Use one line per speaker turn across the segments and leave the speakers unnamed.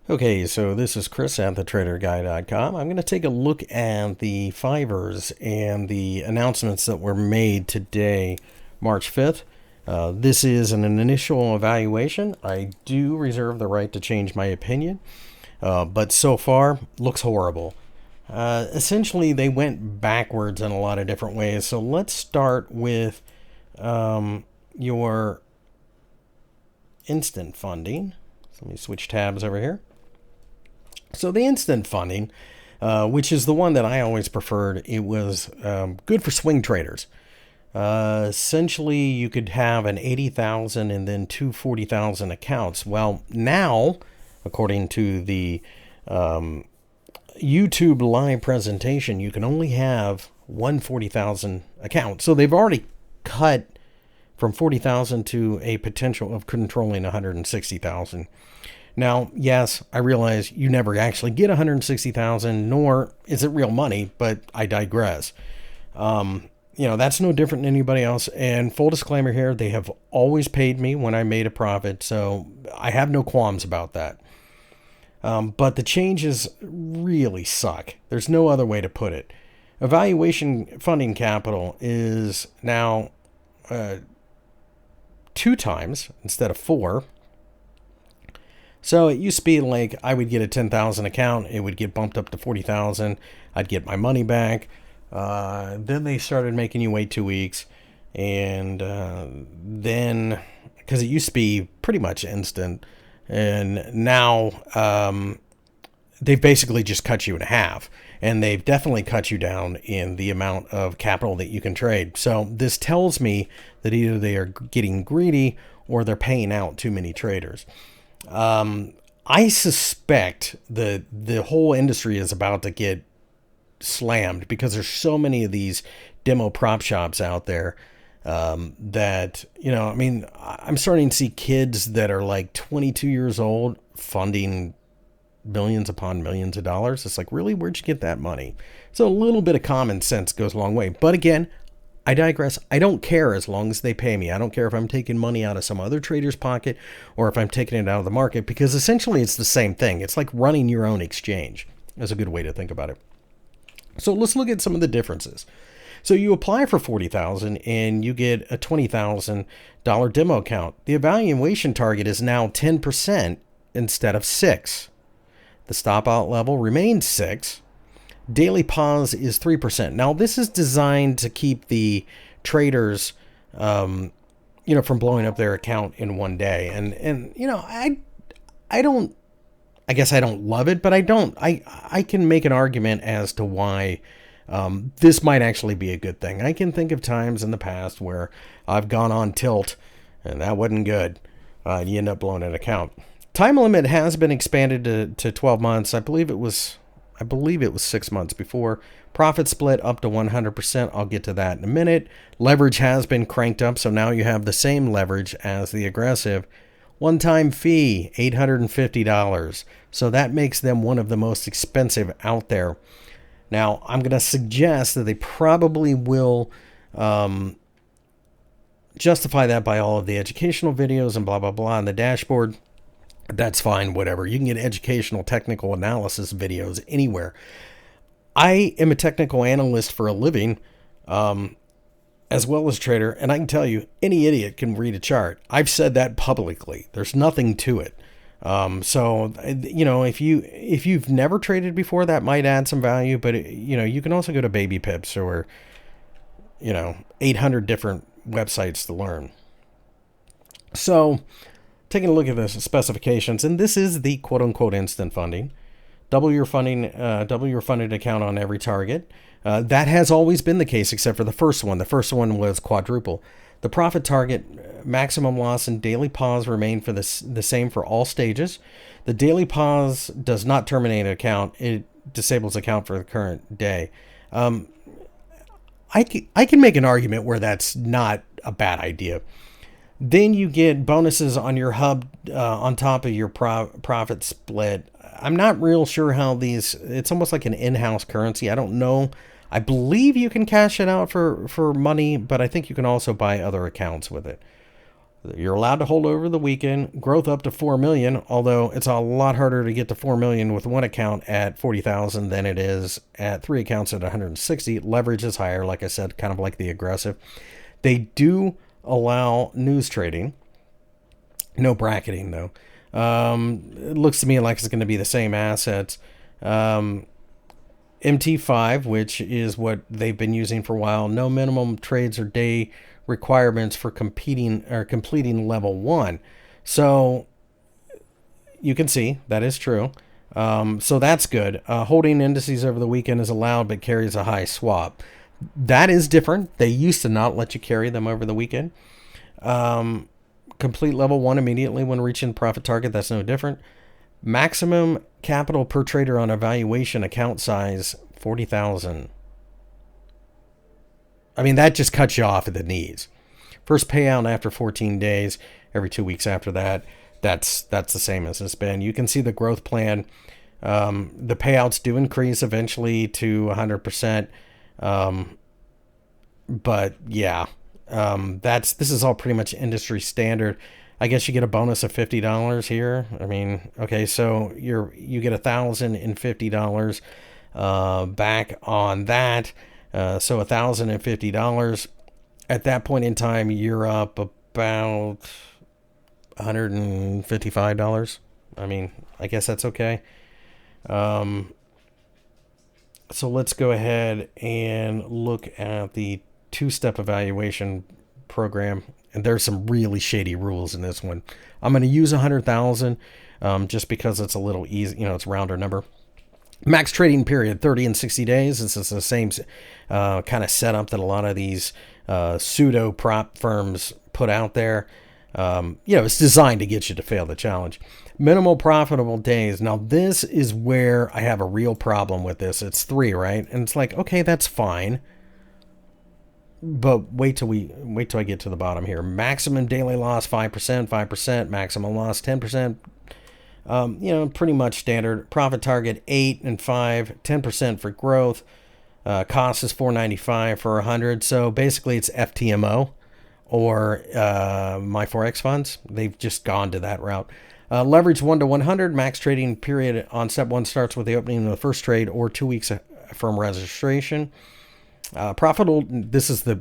Okay, so this is Chris at thetraderguy.com. I'm going to take a look at the Fivers and the announcements that were made today, March 5th. This is an initial evaluation. I do reserve the right to change my opinion, but so far, looks horrible. Essentially, they went backwards in a lot of different ways. So let's start with your instant funding. So let me switch tabs over here. So the instant funding, which is the one that I always preferred, it was good for swing traders. Essentially, you could have an 80,000 and then two 40,000 accounts. Well, now, according to the YouTube live presentation, you can only have one 40,000 account. So they've already cut from 40,000 to a potential of controlling 160,000. Now, yes, I realize you never actually get 160,000, nor is it real money, but I digress. That's no different than anybody else. And full disclaimer here, they have always paid me when I made a profit, so I have no qualms about that. But the changes really suck. There's no other way to put it. Evaluation funding capital is now 2 times instead of 4. So it used to be like I would get a 10,000 account, it would get bumped up to 40,000, I'd get my money back. Then they started making you wait 2 weeks, and then because it used to be pretty much instant, and now they've basically just cut you in half, and they've definitely cut you down in the amount of capital that you can trade. So this tells me that either they are getting greedy or they're paying out too many traders. I suspect that the whole industry is about to get slammed because there's so many of these demo prop shops out there that, I'm starting to see kids that are like 22 years old funding millions upon millions of dollars. It's like, really, where'd you get that money? So a little bit of common sense goes a long way. But again, I digress. I don't care as long as they pay me. I don't care if I'm taking money out of some other trader's pocket or if I'm taking it out of the market, because essentially it's the same thing. It's like running your own exchange. That's a good way to think about it. So let's look at some of the differences. So you apply for 40,000 and you get a $20,000 demo account. The evaluation target is now 10% instead of 6. The stop out level remains 6. Daily pause is 3%. Now, this is designed to keep the traders, from blowing up their account in one day. And I don't, I guess I don't love it, but I can make an argument as to why this might actually be a good thing. I can think of times in the past where I've gone on tilt, and that wasn't good. You end up blowing an account. Time limit has been expanded to 12 months. I believe it was 6 months before. Profit split up to 100%. I'll get to that in a minute. Leverage has been cranked up, so now you have the same leverage as the aggressive. One-time fee, $850. So that makes them one of the most expensive out there. Now, I'm going to suggest that they probably will justify that by all of the educational videos and blah, blah, blah on the dashboard. That's fine, whatever. You can get educational technical analysis videos anywhere. I am a technical analyst for a living, as well as a trader, and I can tell you, any idiot can read a chart. I've said that publicly. There's nothing to it. If you've never traded before, that might add some value, but you can also go to Baby Pips or 800 different websites to learn. So, taking a look at the specifications, and this is the quote-unquote instant funding. Double your funded account on every target. That has always been the case except for the first one. The first one was quadruple. The profit target, maximum loss, and daily pause remain for the same for all stages. The daily pause does not terminate an account. It disables account for the current day. I can make an argument where that's not a bad idea. Then you get bonuses on your hub on top of your profit split. I'm not real sure how these, it's almost like an in-house currency. I don't know. I believe you can cash it out for money, but I think you can also buy other accounts with it. You're allowed to hold over the weekend. Growth up to 4 million, although it's a lot harder to get to 4 million with one account at 40,000 than it is at three accounts at 160. Leverage is higher, like I said, kind of like the aggressive. They do allow news trading. No bracketing, though. It looks to me like it's going to be the same assets. MT5, which is what they've been using for a while. No minimum trades or day requirements for completing level 1. So you can see that is true. So that's good. Holding indices over the weekend is allowed, but carries a high swap. That is different. They used to not let you carry them over the weekend. Complete level 1 immediately when reaching profit target. That's no different. Maximum capital per trader on evaluation account size, 40,000. I mean, that just cuts you off at the knees. First payout after 14 days, every 2 weeks after that. That's the same as it's been. You can see the growth plan. The payouts do increase eventually to 100%. But yeah, this is all pretty much industry standard. I guess you get a bonus of $50 here. I mean, okay, so you get $1,050 back on that. So $1,050. At that point in time, you're up about $155. I mean, I guess that's okay. So let's go ahead and look at the two-step evaluation program. And there's some really shady rules in this one. I'm going to use 100,000 just because it's a little easy. It's a rounder number. Max trading period, 30 and 60 days. This is the same kind of setup that a lot of these pseudo prop firms put out there. It's designed to get you to fail the challenge. Minimal profitable days. Now, this is where I have a real problem with this. It's 3, right? And it's like, okay, that's fine. But wait till I get to the bottom here. Maximum daily loss 5%. Maximum loss 10%. Pretty much standard. Profit target 8 and 5. 10% for growth. Cost is $4.95 for 100. So basically, it's FTMO or my Forex funds. They've just gone to that route. Leverage 1 to 100. Max trading period on step 1 starts with the opening of the first trade or 2 weeks from registration. Profitable.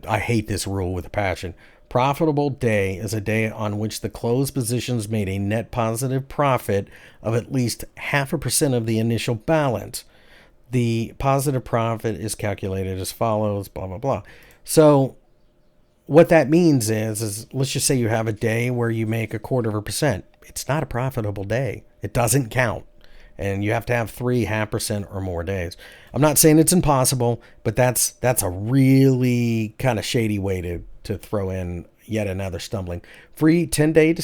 I hate this rule with a passion. Profitable day is a day on which the closed positions made a net positive profit of at least 0.5% of the initial balance. The positive profit is calculated as follows, blah, blah, blah. So what that means is let's just say you have a day where you make 0.25%. It's not a profitable day. It doesn't count. And you have to have 0.5% or more days. I'm not saying it's impossible, but that's a really kind of shady way to throw in yet another stumbling. Free 10-day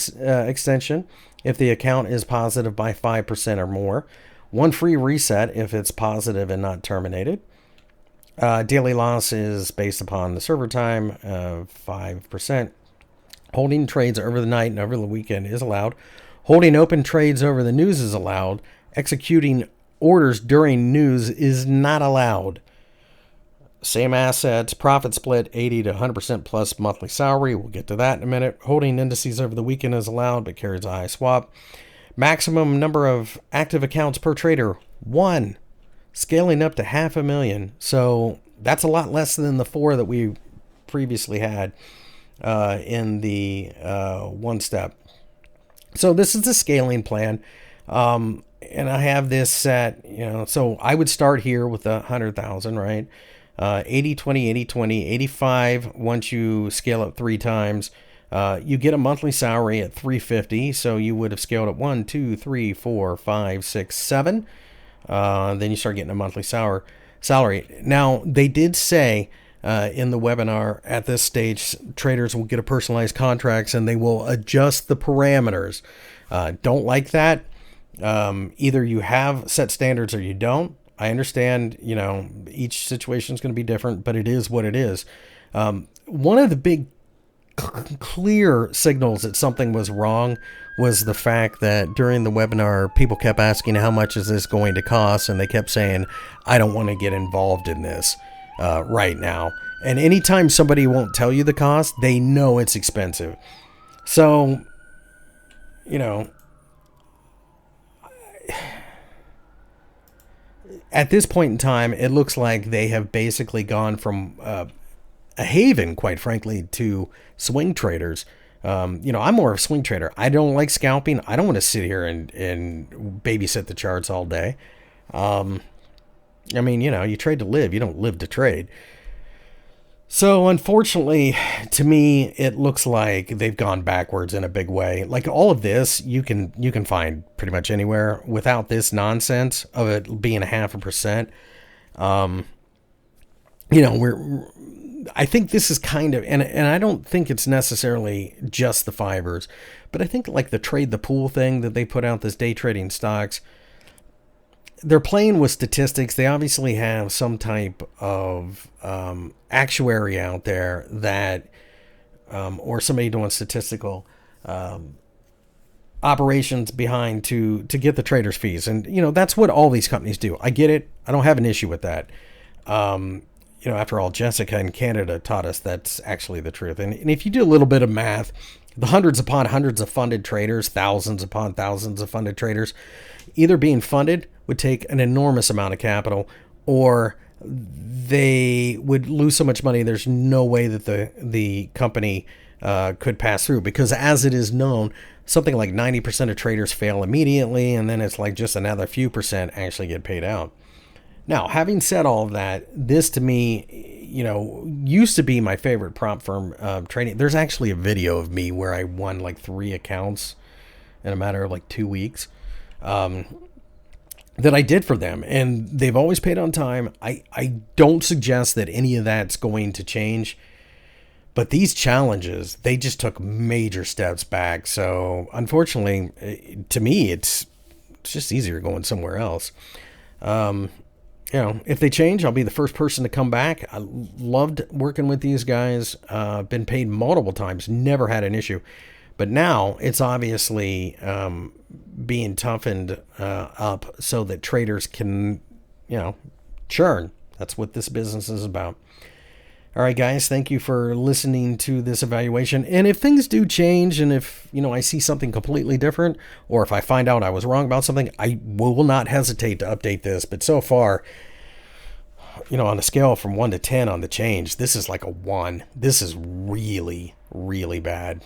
extension if the account is positive by 5% or more. 1 free reset if it's positive and not terminated. Daily loss is based upon the server time of 5%. Holding trades over the night and over the weekend is allowed. Holding open trades over the news is allowed. Executing orders during news is not allowed. Same assets, profit split 80 to 100% plus monthly salary. We'll get to that in a minute. Holding indices over the weekend is allowed, but carries a high swap. Maximum number of active accounts per trader, 1. Scaling up to 500,000. So that's a lot less than the 4 that we previously had in the 1-step. So this is the scaling plan. And I have this set, so I would start here with 100,000, right? 80, 20, 80, 20, 85. Once you scale up 3 times, you get a monthly salary at $350. So you would have scaled up 1, 2, 3, 4, 5, 6, 7. Then you start getting a monthly salary. Now, they did say in the webinar at this stage, traders will get a personalized contracts and they will adjust the parameters. Don't like that. Either you have set standards or you don't. I understand, each situation is going to be different, but it is what it is. One of the big clear signals that something was wrong was the fact that during the webinar, people kept asking, how much is this going to cost? And they kept saying, I don't want to get involved in this right now. And anytime somebody won't tell you the cost, they know it's expensive. So, you know, at this point in time, it looks like they have basically gone from a haven, quite frankly, to swing traders. I'm more of a swing trader. I don't like scalping. I don't want to sit here and babysit the charts all day. You trade to live. You don't live to trade. So unfortunately, to me, it looks like they've gone backwards in a big way. Like all of this, you can find pretty much anywhere without this nonsense of it being a 0.5%. We're I think this is kind of, and I don't think it's necessarily just the fibers, but I think like the trade the pool thing that they put out, this day trading stocks, they're playing with statistics. They obviously have some type of actuary out there that, or somebody doing statistical operations behind to get the traders fees. And, that's what all these companies do. I get it. I don't have an issue with that. After all, Jessica in Canada taught us that's actually the truth. And if you do a little bit of math, the hundreds upon hundreds of funded traders, thousands upon thousands of funded traders, either being funded would take an enormous amount of capital, or they would lose so much money there's no way that the company could pass through. Because as it is known, something like 90% of traders fail immediately, and then it's like just another few percent actually get paid out. Now, having said all of that, this to me, used to be my favorite prop firm trading. There's actually a video of me where I won like 3 accounts in a matter of like 2 weeks that I did for them. And they've always paid on time. I don't suggest that any of that's going to change. But these challenges, they just took major steps back. So unfortunately, to me, it's just easier going somewhere else. If they change, I'll be the first person to come back. I loved working with these guys. Been paid multiple times, never had an issue. But now it's obviously being toughened up so that traders can, churn. That's what this business is about. All right, guys, thank you for listening to this evaluation. And if things do change, and if, I see something completely different, or if I find out I was wrong about something, I will not hesitate to update this. But so far, on a scale from 1 to 10 on the change, this is like a 1. This is really, really bad.